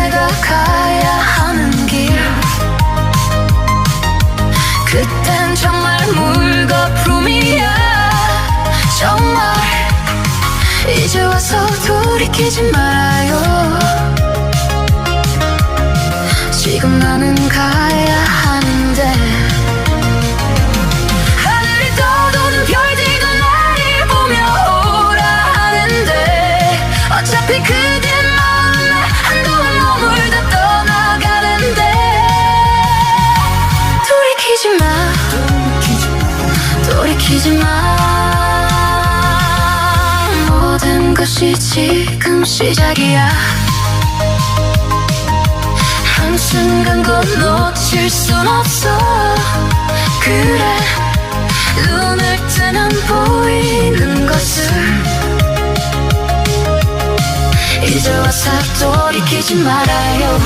내가 가야 하는 길 그땐 정말 물거품이야 정말 이제 와서 돌이키지 말아요 지금 나는 가야 하는데 하늘이 떠도는 별들도 나를 보며 오라 하는데 어차피 그대 마음에 한동안 머물다 떠나가는데 돌이키지 마 모든 것이 지금 시작이야 한순간도 놓칠 순 없어 그래 눈을 뜨면 보이는 것을 이제 와서 돌이키지 말아요